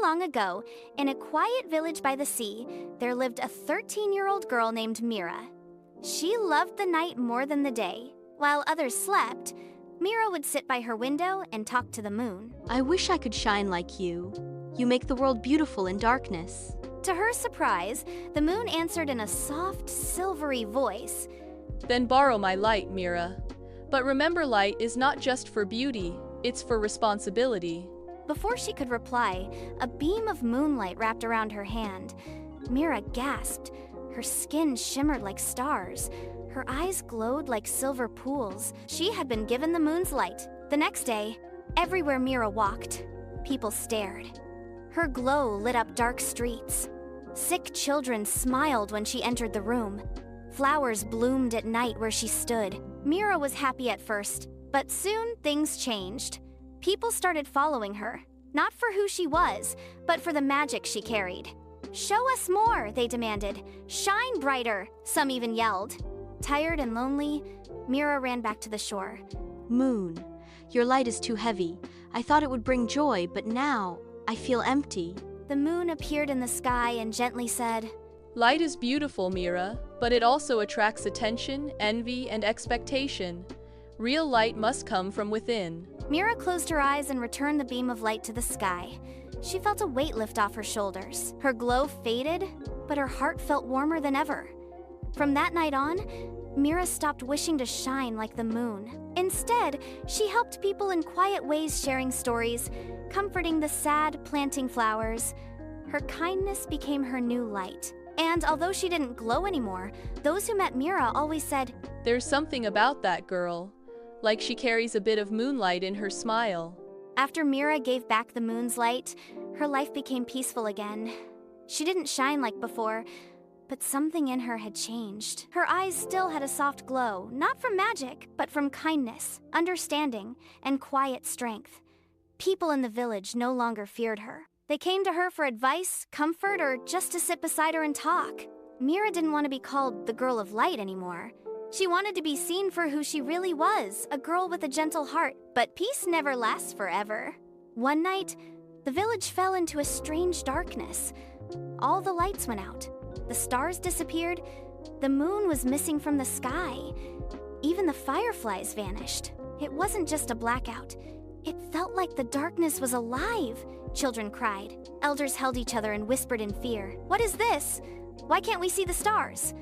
long ago, in a quiet village by the sea, there lived a 13-year-old girl named Mira. She loved the night more than the day. While others slept, Mira would sit by her window and talk to the moon. I wish I could shine like you. You make the world beautiful in darkness. To her surprise, the moon answered in a soft, silvery voice. Then borrow my light, Mira. But remember, light is not just for beauty, it's for responsibility. Before she could reply, a beam of moonlight wrapped around her hand. Mira gasped. Her skin shimmered like stars. Her eyes glowed like silver pools. She had been given the moon's light. The next day, everywhere Mira walked, people stared. Her glow lit up dark streets. Sick children smiled when she entered the room. Flowers bloomed at night where she stood. Mira was happy at first, but soon things changed. People started following her, not for who she was, but for the magic she carried. "Show us more," they demanded. "Shine brighter," some even yelled. Tired and lonely, Mira ran back to the shore. Moon, your light is too heavy. I thought it would bring joy, but now I feel empty. The moon appeared in the sky and gently said, Light is beautiful, Mira, but it also attracts attention, envy, and expectation. Real light must come from within. Mira closed her eyes and returned the beam of light to the sky. She felt a weight lift off her shoulders. Her glow faded, but her heart felt warmer than ever. From that night on, Mira stopped wishing to shine like the moon. Instead, she helped people in quiet ways, sharing stories, comforting the sad, planting flowers. Her kindness became her new light. And although she didn't glow anymore, those who met Mira always said, There's something about that girl. Like she carries a bit of moonlight in her smile. After Mira gave back the moon's light, her life became peaceful again. She didn't shine like before, but something in her had changed. Her eyes still had a soft glow, not from magic, but from kindness, understanding, and quiet strength. People in the village no longer feared her. They came to her for advice, comfort, or just to sit beside her and talk. Mira didn't want to be called the girl of light anymore. She wanted to be seen for who she really was, a girl with a gentle heart. But peace never lasts forever. One night, the village fell into a strange darkness. All the lights went out. The stars disappeared. The moon was missing from the sky. Even the fireflies vanished. It wasn't just a blackout. It felt like the darkness was alive. Children cried. Elders held each other and whispered in fear. What is this? Why can't we see the stars?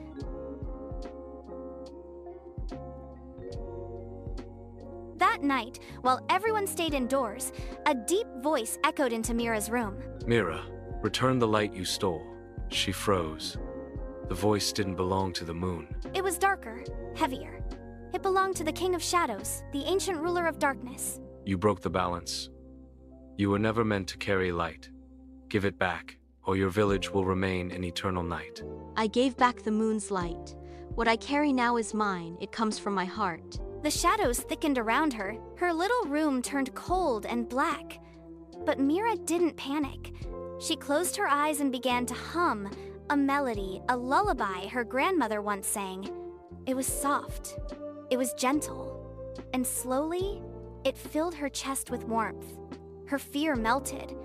That night, while everyone stayed indoors, a deep voice echoed into Mira's room. Mira, return the light you stole. She froze. The voice didn't belong to the moon. It was darker, heavier. It belonged to the King of Shadows, the ancient ruler of darkness. You broke the balance. You were never meant to carry light. Give it back, or your village will remain in eternal night. I gave back the moon's light. What I carry now is mine. It comes from my heart. The shadows thickened around her. Her little room turned cold and black. But Mira didn't panic. She closed her eyes and began to hum a melody, a lullaby her grandmother once sang. It was soft. It was gentle. And slowly, it filled her chest with warmth. Her fear melted.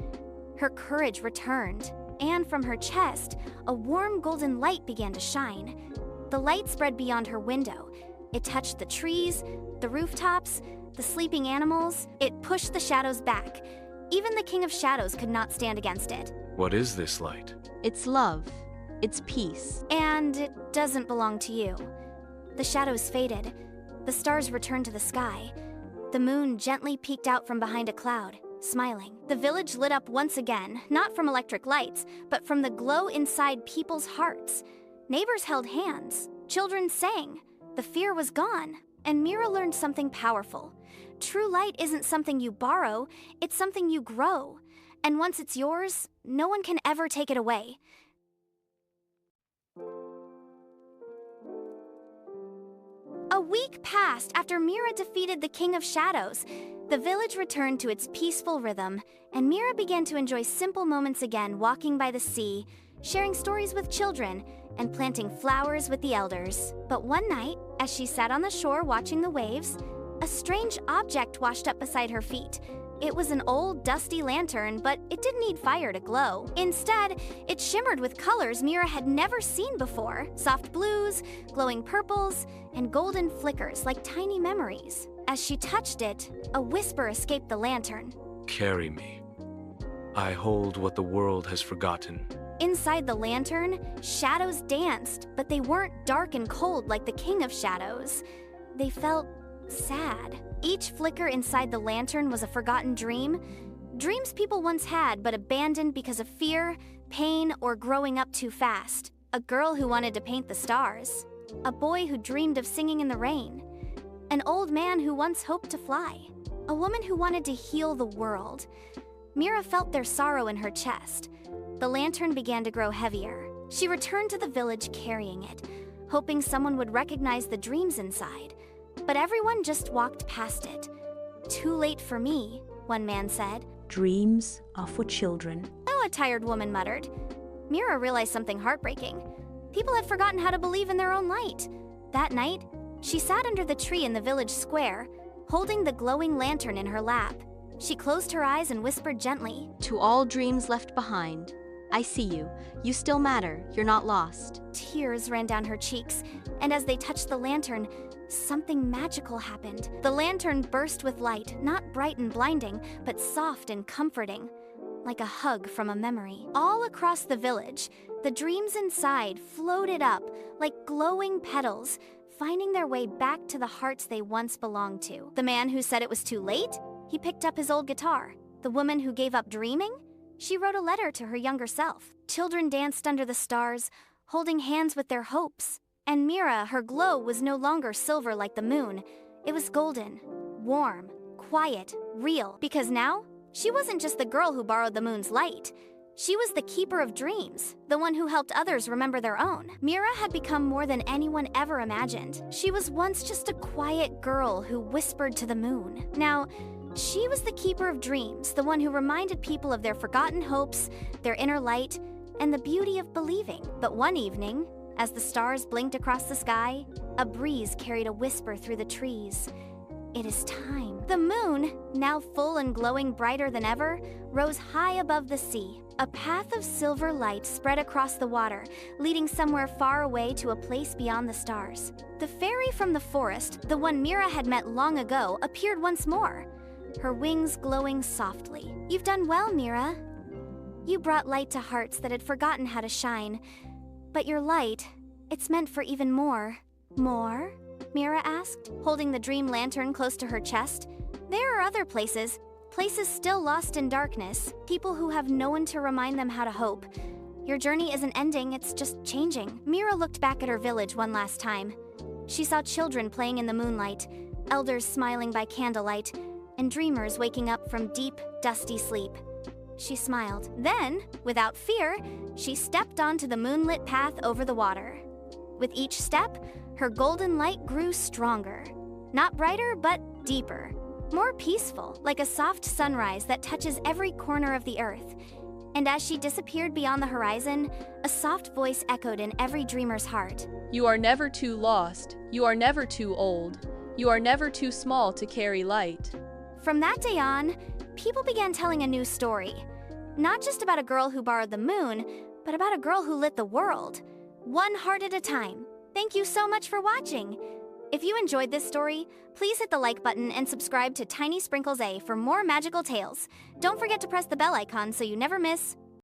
Her courage returned. And from her chest, a warm golden light began to shine. The light spread beyond her window. It touched the trees, the rooftops, the sleeping animals. It pushed the shadows back. Even the King of Shadows could not stand against it. What is this light? It's love. It's peace. And it doesn't belong to you. The shadows faded. The stars returned to the sky. The moon gently peeked out from behind a cloud, smiling. The village lit up once again, not from electric lights, but from the glow inside people's hearts. Neighbors held hands. Children sang. The fear was gone. And Mira learned something powerful. True light isn't something you borrow, it's something you grow. And once it's yours, no one can ever take it away. A week passed after Mira defeated the King of Shadows. The village returned to its peaceful rhythm, and Mira began to enjoy simple moments again, walking by the sea, sharing stories with children, and planting flowers with the elders. But one night, as she sat on the shore watching the waves, a strange object washed up beside her feet. It was an old, dusty lantern, but it didn't need fire to glow. Instead, it shimmered with colors Mira had never seen before. Soft blues, glowing purples, and golden flickers like tiny memories. As she touched it, a whisper escaped the lantern. Carry me. I hold what the world has forgotten. Inside the lantern, shadows danced, but they weren't dark and cold like the King of Shadows. They felt sad. Each flicker inside the lantern was a forgotten dream. Dreams people once had but abandoned because of fear, pain, or growing up too fast. A girl who wanted to paint the stars. A boy who dreamed of singing in the rain. An old man who once hoped to fly. A woman who wanted to heal the world. Mira felt their sorrow in her chest. The lantern began to grow heavier. She returned to the village carrying it, hoping someone would recognize the dreams inside. But everyone just walked past it. Too late for me, one man said. Dreams are for children. Oh, a tired woman muttered. Mira realized something heartbreaking. People had forgotten how to believe in their own light. That night, she sat under the tree in the village square, holding the glowing lantern in her lap. She closed her eyes and whispered gently, To all dreams left behind, I see you. You still matter. You're not lost. Tears ran down her cheeks, and as they touched the lantern, something magical happened. The lantern burst with light, not bright and blinding, but soft and comforting, like a hug from a memory. All across the village, the dreams inside floated up like glowing petals, finding their way back to the hearts they once belonged to. The man who said it was too late, he picked up his old guitar. The woman who gave up dreaming, she wrote a letter to her younger self. Children danced under the stars, holding hands with their hopes. And Mira, her glow was no longer silver like the moon. It was golden, warm, quiet, real. Because now, she wasn't just the girl who borrowed the moon's light. She was the keeper of dreams, the one who helped others remember their own. Mira had become more than anyone ever imagined. She was once just a quiet girl who whispered to the moon. Now, she was the keeper of dreams, the one who reminded people of their forgotten hopes, their inner light, and the beauty of believing. But one evening, as the stars blinked across the sky, a breeze carried a whisper through the trees. It is time. The moon, now full and glowing brighter than ever, rose high above the sea. A path of silver light spread across the water, leading somewhere far away to a place beyond the stars. The fairy from the forest, the one Mira had met long ago, appeared once more, her wings glowing softly. You've done well, Mira. You brought light to hearts that had forgotten how to shine. But your light, it's meant for even more. More? Mira asked, holding the dream lantern close to her chest. There are other places still lost in darkness, people who have no one to remind them how to hope. Your journey isn't ending, it's just changing. Mira looked back at her village one last time. She saw children playing in the moonlight, elders smiling by candlelight, and dreamers waking up from deep, dusty sleep. She smiled. Then, without fear, she stepped onto the moonlit path over the water. With each step, her golden light grew stronger. Not brighter, but deeper. More peaceful, like a soft sunrise that touches every corner of the earth. And as she disappeared beyond the horizon, a soft voice echoed in every dreamer's heart. You are never too lost. You are never too old. You are never too small to carry light. From that day on, people began telling a new story. Not just about a girl who borrowed the moon, but about a girl who lit the world. One heart at a time. Thank you so much for watching. If you enjoyed this story, please hit the like button and subscribe to Tiny Sprinkles A for more magical tales. Don't forget to press the bell icon so you never miss